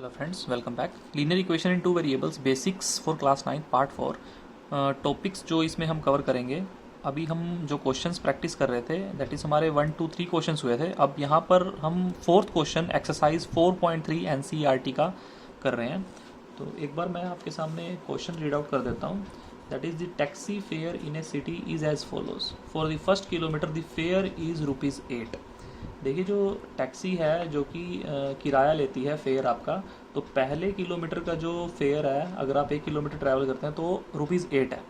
Hello friends, welcome back. Linear equation in two variables basics for class 9 part 4। Topics जो इसमें हम cover करेंगे, अभी हम जो क्वेश्चंस प्रैक्टिस कर रहे थे दैट इज़ हमारे 1 2 3 क्वेश्चंस हुए थे। अब यहाँ पर हम फोर्थ क्वेश्चन एक्सरसाइज 4.3 एनसीईआरटी का कर रहे हैं। तो एक बार मैं आपके सामने क्वेश्चन रीड आउट कर देता हूँ। That is the taxi fare in a city is as follows. For the first kilometre the fare is ₹8। देखिए, जो टैक्सी है जो कि किराया लेती है, फेयर आपका, तो पहले किलोमीटर का जो फेयर है, अगर आप 1 किलोमीटर ट्रैवल करते हैं तो ₹8 है,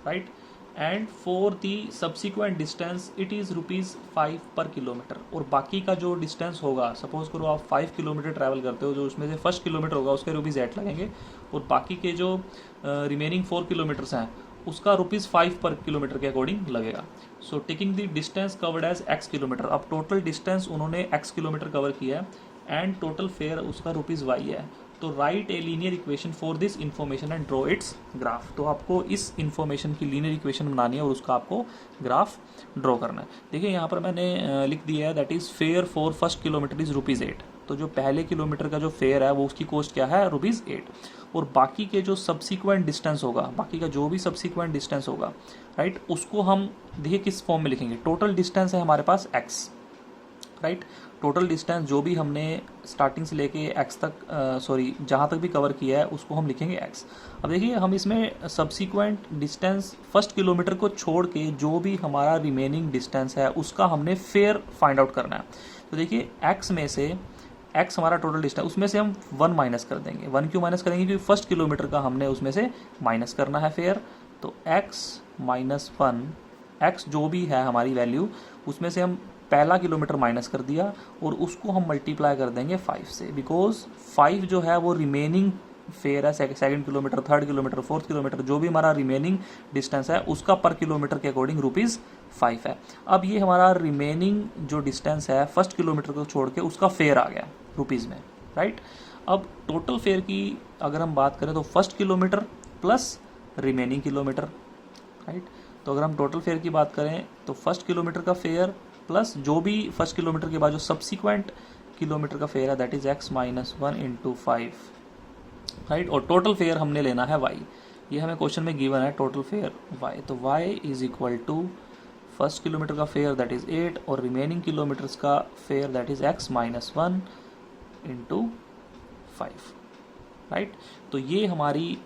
right. And for the subsequent distance it is ₹5 पर किलोमीटर। और बाकी का जो डिस्टेंस होगा, सपोज करो आप 5 किलोमीटर ट्रैवल करते हो, जो उसमें से फर्स्ट किलोमीटर होगा उसके ₹8 लगेंगे, और बाकी के जो रिमेनिंग 4 किलोमीटर्स हैं उसका ₹5 पर किलोमीटर के अकॉर्डिंग लगेगा। So taking the distance covered as x kilometre. अब टोटल डिस्टेंस उन्होंने x किलोमीटर कवर किया है एंड टोटल फेयर उसका ₹y है। तो write a linear equation for this information and draw its graph. तो आपको इस इन्फॉर्मेशन की लीनियर इक्वेशन बनानी है और उसका आपको ग्राफ ड्रॉ करना है। देखिए, यहाँ पर मैंने लिख दिया है that is fair for first kilometre is ₹8। तो जो पहले किलोमीटर का जो फेयर है वो उसकी कॉस्ट क्या है, ₹8। और बाकी के जो सब्सिक्वेंट डिस्टेंस होगा, बाकी का जो भी सब्सिक्वेंट डिस्टेंस होगा, राइट, उसको हम देखिए किस फॉर्म में लिखेंगे। टोटल डिस्टेंस है हमारे पास x, राइट। टोटल डिस्टेंस जो भी हमने स्टार्टिंग से लेके x तक, जहाँ तक भी कवर किया है उसको हम लिखेंगे x। अब देखिए, हम इसमें सब्सिक्वेंट डिस्टेंस फर्स्ट किलोमीटर को छोड़ के जो भी हमारा रिमेनिंग डिस्टेंस है उसका हमने फेयर फाइंड आउट करना है। तो देखिए, x में से x हमारा टोटल डिस्टेंस, उसमें से हम 1 माइनस कर देंगे। 1 क्यों माइनस करेंगे? क्योंकि फर्स्ट किलोमीटर का हमने उसमें से माइनस करना है फेयर। तो x माइनस 1, x जो भी है हमारी वैल्यू, उसमें से हम पहला किलोमीटर माइनस कर दिया और उसको हम मल्टीप्लाई कर देंगे 5 से, बिकॉज 5 जो है वो रिमेनिंग फेयर है। Second kilometre, third kilometre, fourth kilometre, जो भी हमारा रिमेनिंग डिस्टेंस है उसका पर किलोमीटर के अकॉर्डिंग ₹5 है। अब ये हमारा रिमेनिंग जो डिस्टेंस है फर्स्ट किलोमीटर को छोड़ के उसका फेयर आ गया रुपीज़ में, राइट। अब टोटल फेयर की अगर हम बात करें तो first kilometre plus remaining kilometre, right. तो अगर हम टोटल फेयर की बात करें तो फर्स्ट किलोमीटर का फेयर प्लस जो भी फर्स्ट किलोमीटर के बाद जो सब्सिक्वेंट किलोमीटर का फेयर है that is x minus 1 into 5, right. और टोटल फेयर हमने लेना है y। ये हमें क्वेश्चन में गिवन है टोटल फेयर y। तो y is equal to first kilometre का फेयर दैट इज 8 और रिमेनिंग किलोमीटर्स का fare that is x minus 1 into 5, right. तो ये हमारी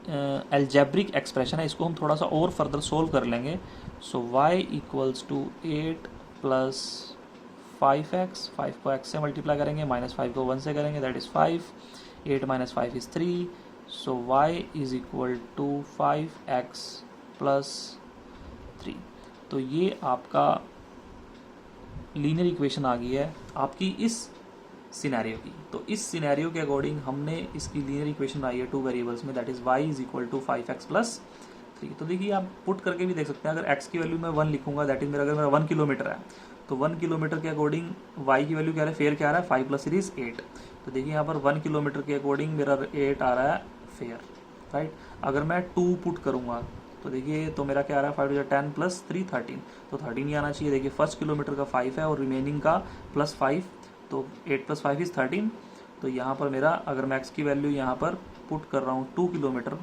एल्जेब्रिक एक्सप्रेशन है। इसको हम थोड़ा सा और फर्दर सोल्व कर लेंगे। So y equals to 8 plus 5x, 5 को x से मल्टीप्लाई करेंगे, माइनस 5 को 1 से करेंगे, that is 5, 8 minus 5 is 3। So y is equal to 5x plus 3। तो ये आपका लीनियर इक्वेशन आ गई है आपकी इस सिनेरियो की। तो इस सिनेरियो के अकॉर्डिंग हमने इसकी लीनियर इक्वेशन आई है 2 वेरिएबल्स में, that is y is equal to 5x plus 3। तो देखिए, आप पुट करके भी देख सकते हैं। अगर x की वैल्यू मैं 1 लिखूंगा, दैट इज अगर मेरा 1 किलोमीटर है तो 1 किलोमीटर के अकॉर्डिंग y की वैल्यू क्या है, फेयर क्या आ रहा है, 5 प्लस 3 इज 8। तो देखिए, यहाँ पर 1 किलोमीटर के अकॉर्डिंग मेरा 8 आ रहा है फेयर, राइट। अगर मैं 2 पुट करूंगा तो देखिए, तो मेरा क्या आ रहा है, 5 10 प्लस 3 13। तो 13 ही आना चाहिए। देखिए, फर्स्ट किलोमीटर का 5 है और रिमेनिंग का प्लस 5, तो 8 प्लस 5 इज 13। तो यहाँ पर मेरा, अगर मैं x की वैल्यू यहाँ पर पुट कर रहा हूँ 2 किलोमीटर,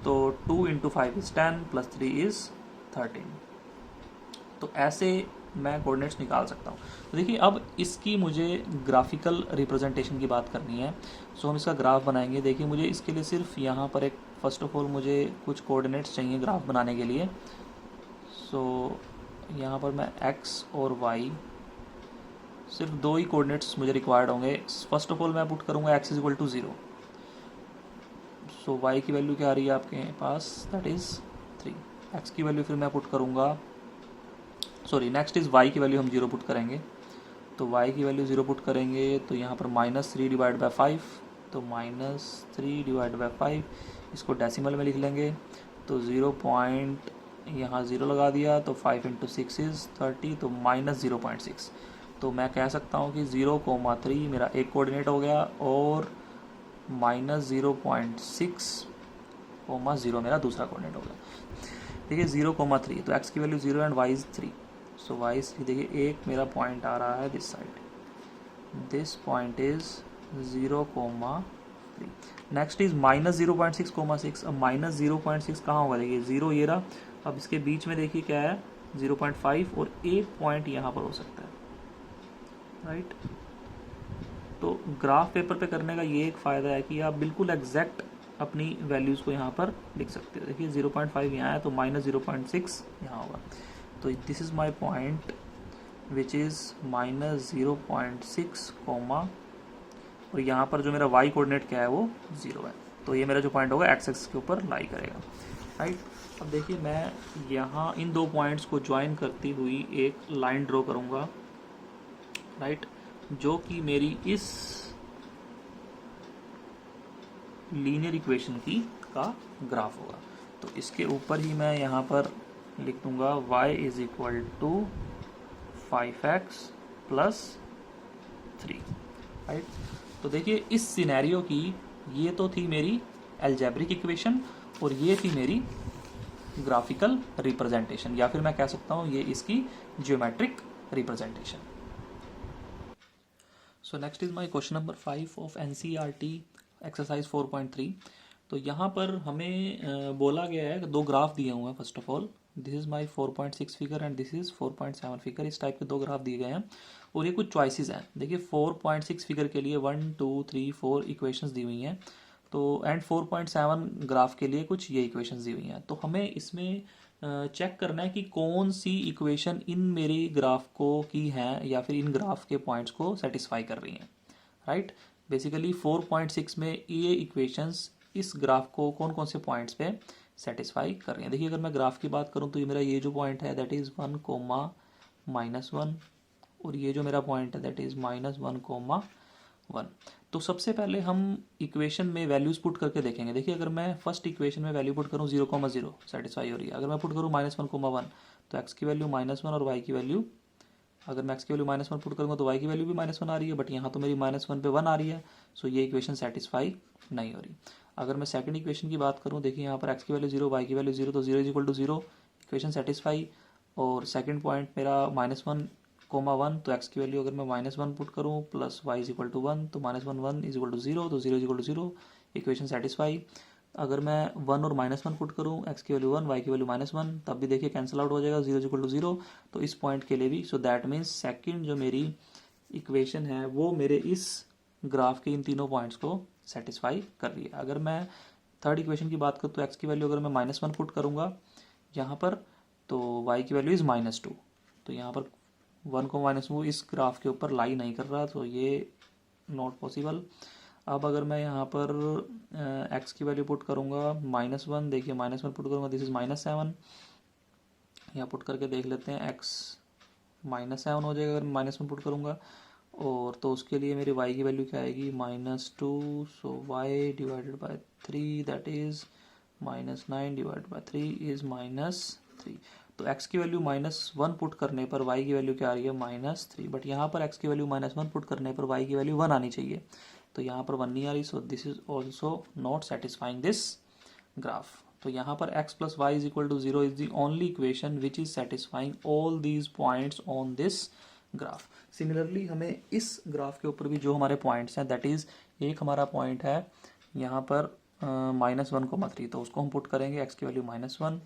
तो 2 इंटू 5 इज 10 प्लस 3 इज 13। तो ऐसे मैं कोऑर्डिनेट्स निकाल सकता हूँ। तो देखिए, अब इसकी मुझे ग्राफिकल रिप्रेजेंटेशन की बात करनी है। सो हम इसका ग्राफ बनाएंगे। देखिए, मुझे इसके लिए सिर्फ यहाँ पर एक, फर्स्ट ऑफ ऑल मुझे कुछ कोऑर्डिनेट्स चाहिए ग्राफ बनाने के लिए। सो यहाँ पर मैं x और y, सिर्फ 2 ही कोऑर्डिनेट्स मुझे रिक्वायर्ड होंगे। फर्स्ट ऑफ ऑल मैं पुट करूँगा x is equal to 0। So y की वैल्यू क्या आ रही है आपके पास, दैट इज़ 3। x की वैल्यू फिर मैं पुट करूँगा, नेक्स्ट इज़ y की वैल्यू हम 0 पुट करेंगे। तो y की वैल्यू 0 पुट करेंगे तो यहाँ पर -3 डिवाइड बाई 5, तो -3 डिवाइड बाई 5, इसको डेसिमल में लिख लेंगे। तो 0 पॉइंट यहाँ 0 लगा दिया, तो 5 इंटू 6 इज़ 30, तो -0.6। तो मैं कह सकता हूँ कि 0,3 मेरा एक कोऑर्डिनेट हो गया और -0.6,0 मेरा दूसरा कोऑर्डिनेट हो गया। देखिए, 0,3, तो x की value 0 and y is 3। So y is 3। देखिए, एक मेरा पॉइंट आ रहा है this side, this point is 0,3। Next is -0.6,6। अब -0.6 कहाँ होगा, देखिए 0 ये रहा। अब इसके बीच में देखिए क्या है, 0.5 और एक पॉइंट यहाँ पर हो सकता है, राइट। तो ग्राफ पेपर पे करने का ये एक फ़ायदा है कि आप बिल्कुल एग्जैक्ट अपनी वैल्यूज़ को यहाँ पर लिख सकते हो। देखिए 0.5 यहाँ है तो -0.6 यहाँ होगा। तो this is my point which is -0.6 comma, और यहाँ पर जो मेरा y कोऑर्डिनेट क्या है वो 0 है। तो ये मेरा जो पॉइंट होगा एक्स एक्सिस के ऊपर लाई करेगा, राइट। अब देखिए मैं यहाँ इन दो पॉइंट्स को ज्वाइन करती हुई एक लाइन ड्रॉ करूँगा, राइट, जो कि मेरी इस लीनियर इक्वेशन की का ग्राफ होगा। तो इसके ऊपर ही मैं यहाँ पर लिख दूंगा y is equal to 5x plus 3, right. तो देखिए इस सिनेरियो की ये तो थी मेरी एल्जेब्रिक इक्वेशन और ये थी मेरी ग्राफिकल रिप्रेजेंटेशन, या फिर मैं कह सकता हूँ ये इसकी geometric representation. So next is my question number 5 of NCERT exercise 4.3। तो यहाँ पर हमें बोला गया है, दो ग्राफ दिए हुए हैं। First of all this is my 4.6 figure and this is 4.7 figure. इस टाइप के दो ग्राफ दिए गए हैं और ये कुछ चॉइसेस हैं। देखिए 4.6 फिगर के लिए 1 2 3 4 इक्वेशंस दी हुई हैं, तो एंड 4.7 ग्राफ के लिए कुछ ये इक्वेशंस दी हुई हैं। तो हमें इसमें चेक करना है कि कौन सी इक्वेशन इन मेरी ग्राफ को की है या फिर इन ग्राफ के पॉइंट्स को सेटिस्फाई कर रही हैं, राइट। बेसिकली 4.6 में ये इक्वेशंस इस ग्राफ को कौन कौन से पॉइंट्स पे सेटिस्फाई कर रही हैं। देखिए अगर मैं ग्राफ की बात करूं तो ये मेरा ये जो पॉइंट है दैट इज़ 1, -1, और ये जो मेरा पॉइंट है दैट इज़ -1, 1। तो सबसे पहले हम इक्वेशन में वैल्यूज पुट करके देखेंगे। देखिए अगर मैं फर्स्ट इक्वेशन में वैल्यू पुट करूँ 0,0 सेटिस्फाई हो रही है। अगर मैं पुट करूँ -1,1 तो एक्स की वैल्यू -1 और वाई की वैल्यू, अगर मैं एक्स की वैल्यू -1 पुट करूँगा तो वाई की वैल्यू भी -1 आ रही है, बट यहाँ तो मेरी -1 पे 1 आ रही है, सो ये इक्वेशन सेटिस्फाई नहीं हो रही। अगर मैं सेकंड इक्वेशन की बात करूँ, देखिए यहाँ पर एक्स की वैल्यू 0, वाई की वैल्यू 0, तो 0 is equal to 0, equation satisfy. और सेकंड पॉइंट मेरा -1,1, तो एक्स की वैल्यू अगर मैं -1 पुट करूँ plus y is equal to 1, तो -1 इज इक्वल टू 0, तो 0 is equal to 0, equation satisfy. अगर मैं 1 और -1 पुट करूँ, एक्स की वैल्यू 1, वाई की वैल्यू -1, तब भी देखिए कैंसिल आउट हो जाएगा, 0 इज इक्वल टू 0, तो इस पॉइंट के लिए भी। सो दैट मीन्स सेकंड जो मेरी इक्वेशन है वो मेरे इस ग्राफ के इन तीनों पॉइंट्स को सेटिस्फाई कर रही है। अगर मैं थर्ड इक्वेशन की बात करूँ तो एक्स की वैल्यू अगर मैं -1 पुट करूँगा यहाँ पर, तो वाई की वैल्यू इज़ -2, तो यहाँ पर 1 को -2 इस ग्राफ के ऊपर लाई नहीं कर रहा, तो ये नॉट पॉसिबल। अब अगर मैं यहाँ पर एक्स की वैल्यू पुट करूँगा -1, देखिए -1 पुट करूँगा दिस इज़ -7, यहाँ पुट करके देख लेते हैं, एक्स -7 हो जाएगा अगर मैं -1 पुट करूँगा। और तो उसके लिए मेरी y की वैल्यू क्या आएगी, -2, सो y divided by 3 that is -9 divided by 3 is -3। तो x की वैल्यू -1 पुट करने पर y की वैल्यू क्या आ रही है, -3, बट यहाँ पर x की वैल्यू -1 पुट करने पर y की वैल्यू 1 आनी चाहिए, तो यहाँ पर 1 नहीं आ रही, so this is also not satisfying this graph. तो यहाँ पर x plus y is equal to 0 is the only equation which is satisfying all these points on this graph. Similarly हमें इस ग्राफ के ऊपर भी जो हमारे पॉइंट्स हैं, दैट इज एक हमारा पॉइंट है यहाँ पर -1,3, तो उसको हम पुट करेंगे, x की वैल्यू -1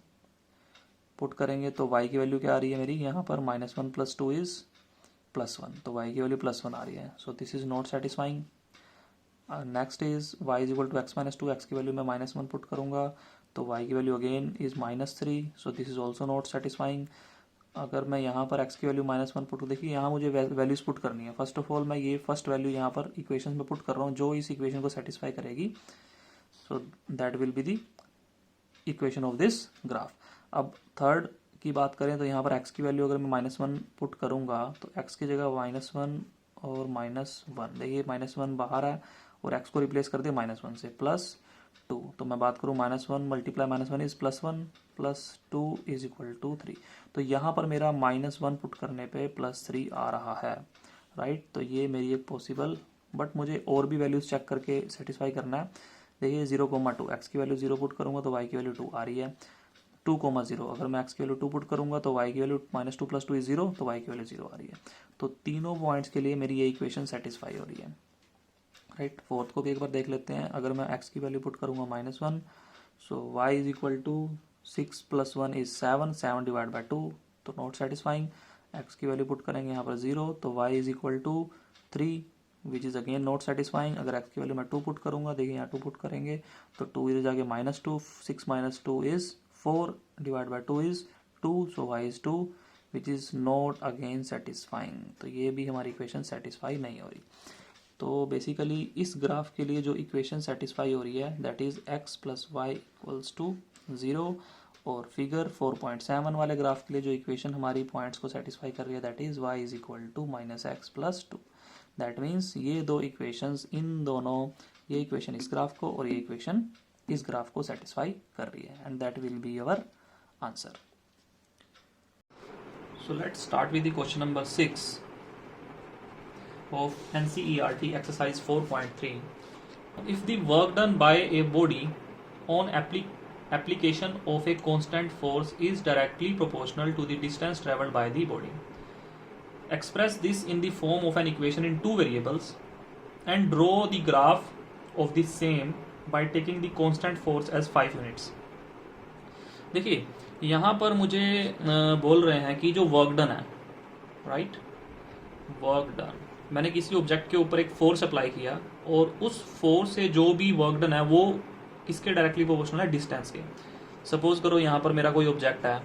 पुट करेंगे, तो y की वैल्यू क्या आ रही है मेरी यहाँ पर, -1 प्लस 2 इज +1, तो y की वैल्यू +1 आ रही है, so this is not satisfying. Next is y is equal to x -2, x की वैल्यू मैं -1 पुट करूँगा, तो y की value again is -3, so this is also not satisfying. अगर मैं यहाँ पर x की वैल्यू -1 पुट, देखिए यहाँ मुझे वैल्यूज पुट करनी है। फर्स्ट ऑफ ऑल मैं ये फर्स्ट वैल्यू यहाँ पर इक्वेशन में पुट कर रहा हूँ जो इस इक्वेशन को सेटिस्फाई करेगी, so that will be the equation of this graph. अब थर्ड की बात करें तो यहाँ पर x की वैल्यू अगर मैं -1 पुट करूँगा तो x की जगह -1 और -1, देखिए -1 बाहर है और x को रिप्लेस कर दिया -1 से, +2, तो मैं बात करूँ -1 multiply -1 is +1 +2 is equal to 3, तो यहाँ पर मेरा -1 पुट करने पे +3 आ रहा है, राइट। तो ये मेरी एक पॉसिबल, बट मुझे और भी वैल्यूज चेक करके सेटिस्फाई करना है। देखिए 0,2, एक्स की वैल्यू 0 पुट करूँगा तो वाई की वैल्यू 2 आ रही है, 2,0, अगर मैं एक्स की वैल्यू 2 पुट करूँगा तो वाई की वैल्यू -2 + 2 इज 0, तो वाई की वैल्यू 0 आ रही है। तो तीनों पॉइंट्स के लिए मेरी ये इक्वेशन सेटिस्फाई हो रही है। राइट। फोर्थ को भी एक बार देख लेते हैं। अगर मैं x की वैल्यू पुट करूँगा -1, so y is equal to 6 + 1 is 7, 7 divide by 2, तो नॉट सेटिस्फाइंग। x की वैल्यू पुट करेंगे यहाँ पर 0, तो y is equal to 3 which is again not satisfying. अगर x की वैल्यू मैं 2 पुट करूँगा, देखिए यहाँ 2 पुट करेंगे तो 2 इधर जाके -2, 6 - 2 is 4 divide by 2 is 2, so y is 2 which is not again satisfying. तो ये भी हमारी इक्वेशन सेटिस्फाई नहीं हो रही। तो बेसिकली इस ग्राफ के लिए जो इक्वेशन सेटिस्फाई हो रही है that is x + y equals to 0, और फिगर 4.7 वाले ग्राफ के लिए जो इक्वेशन हमारी पॉइंट्स को सेटिस्फाई कर रही है that is y is equal to -x + 2। That means ये दो इक्वेशंस, इन दोनों, ये इक्वेशन इस ग्राफ को और ये इक्वेशन इस ग्राफ को सेटिस्फाई कर रही है, and that will be our answer. So let's start with the question number 6 of NCERT exercise 4.3. If the work done by a body on application of a constant force is directly proportional to the distance traveled by the body, express this in the form of an equation in two variables and draw the graph of the same by taking the constant force as 5 units. देखिए यहाँ पर मुझे बोल रहे हैं कि जो work done है, राइट, वर्क डन, मैंने किसी ऑब्जेक्ट के ऊपर एक फोर्स अप्लाई किया और उस फोर्स से जो भी वर्क डन है वो किसके डायरेक्टली प्रोपोर्शनल है, डिस्टेंस के। सपोज करो यहाँ पर मेरा कोई ऑब्जेक्ट है,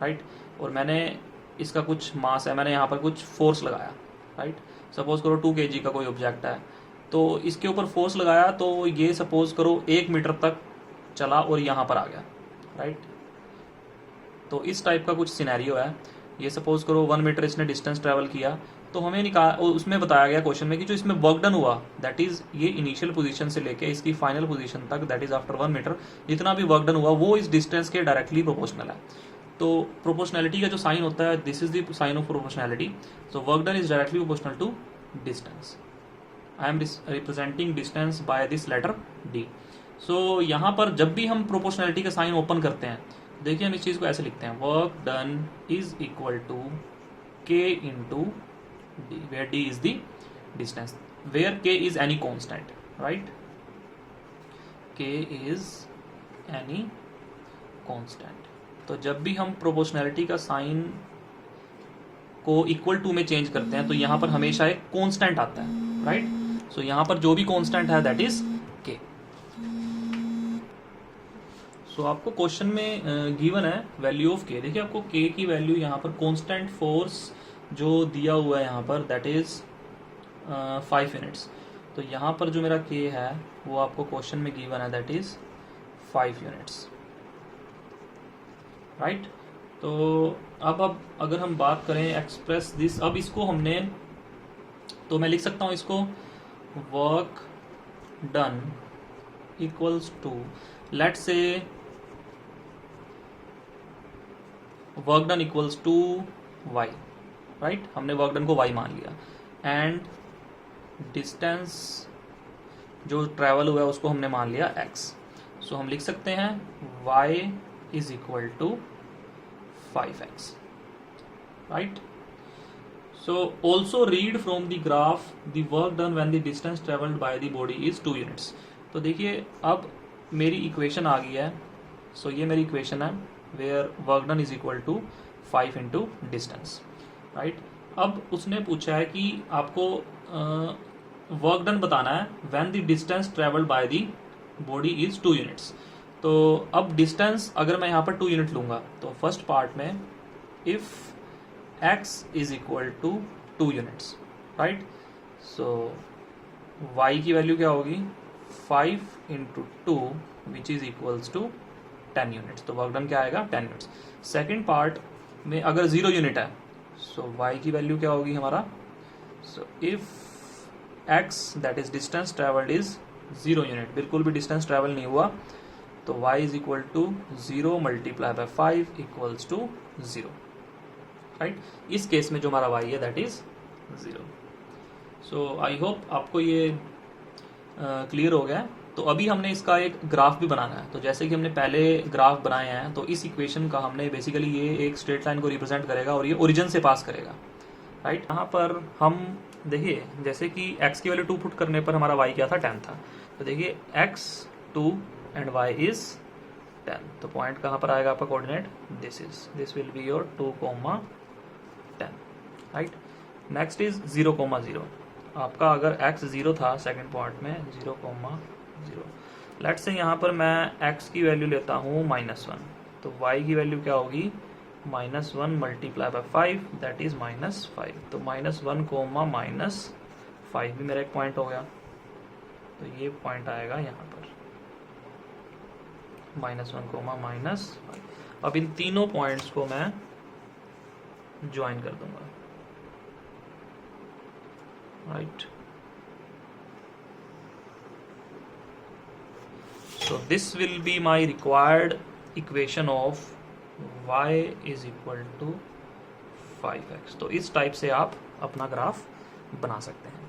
राइट, और मैंने इसका कुछ मास है, मैंने यहाँ पर कुछ फोर्स लगाया, राइट। सपोज करो 2 kg का कोई ऑब्जेक्ट है, तो इसके ऊपर फोर्स लगाया तो ये सपोज करो 1 मीटर तक चला और यहाँ पर आ गया, राइट। तो इस टाइप का कुछ सिनेरियो है। ये सपोज करो 1 मीटर इसने डिस्टेंस ट्रैवल किया, तो हमें उसमें बताया गया क्वेश्चन में कि जो इसमें वर्क डन हुआ दैट इज ये इनिशियल पोजीशन से लेके इसकी फाइनल पोजीशन तक दैट इज आफ्टर 1 मीटर जितना भी वर्क डन हुआ वो इस डिस्टेंस के डायरेक्टली प्रोपोर्शनल है। तो प्रोपोर्शनैलिटी का जो साइन होता है this is the sign of proportionality. So work done is directly proportional to distance. I am representing distance by this letter D. So यहाँ पर जब भी हम प्रोपोर्शनैलिटी का साइन ओपन करते हैं, देखिए हम इस चीज को ऐसे लिखते हैं, work done is equal to k into d, where d is the distance, where k is any constant, right, k is any constant। तो जब भी हम प्रोपोर्शनैलिटी का साइन को इक्वल टू में चेंज करते हैं तो यहाँ पर हमेशा एक कांस्टेंट आता है, राइट। सो यहाँ पर जो भी कांस्टेंट है दैट इज k। सो आपको क्वेश्चन में गिवन है वैल्यू ऑफ k। देखिए आपको k की वैल्यू यहाँ पर कांस्टेंट फोर्स जो दिया हुआ है यहाँ पर दैट इज 5 यूनिट्स। तो यहाँ पर जो मेरा k है वो आपको क्वेश्चन में गिवन है दैट इज 5 यूनिट्स, राइट। तो अब अगर हम बात करें एक्सप्रेस दिस, अब इसको हमने, तो मैं लिख सकता हूँ इसको work done equals to, let's say work done equals to y, right, हमने वर्क डन को y मान लिया, एंड डिस्टेंस जो ट्रैवल हुआ है उसको हमने मान लिया x। सो हम लिख सकते हैं y is equal to 5x, right. So also read from the graph the work done when the distance travelled by the body is 2 units. तो देखिए अब मेरी इक्वेशन आ गई है। सो ये मेरी इक्वेशन है where work done is equal to 5 into distance, right. अब उसने पूछा है कि आपको वर्क डन बताना है when the distance travelled by the body is 2 units. तो अब डिस्टेंस अगर मैं यहाँ पर 2 यूनिट लूँगा तो फर्स्ट पार्ट में if x is equal to 2 units, right. So y की वैल्यू क्या होगी 5 into 2 which is equals to 10 units. तो वर्क डन क्या आएगा 10 यूनिट्स। सेकेंड पार्ट में अगर 0 यूनिट है सो y की वैल्यू क्या होगी हमारा, so if x that is distance travelled is 0 unit, बिल्कुल भी डिस्टेंस ट्रेवल नहीं हुआ, तो y is equal to 0 multiply by 5 equals to 0, right. इस केस में जो हमारा y है that is 0। So I hope आपको ये क्लियर हो गया। तो अभी हमने इसका एक ग्राफ भी बनाना है। तो जैसे कि हमने पहले ग्राफ बनाए हैं, तो इस इक्वेशन का हमने बेसिकली ये एक स्ट्रेट लाइन को रिप्रेजेंट करेगा और ये ओरिजिन से पास करेगा, राइट। यहाँ पर हम देखिए जैसे कि x की वैल्यू 2 पुट करने पर हमारा y क्या था 10 था, तो देखिए x 2 एंड y इज 10, तो पॉइंट कहाँ पर आएगा आपका coordinate, this will be your 2, 10, right. Next is 0, 0, आपका अगर x 0 था सेकंड पॉइंट में 0, 0, लेट्स से यहाँ पर मैं x की वैल्यू लेता हूँ -1, तो y की वैल्यू क्या होगी -1 मल्टीप्लाई बाय 5 दैट इज -5, तो -1 कोमा -5 भी मेरा एक पॉइंट हो गया, तो ये पॉइंट आएगा यहाँ पर -1 कोमा -5। अब इन तीनों पॉइंट्स को मैं ज्वाइन कर दूंगा, right. So this will be my required equation of y is equal to 5x। तो इस टाइप से आप अपना ग्राफ बना सकते हैं।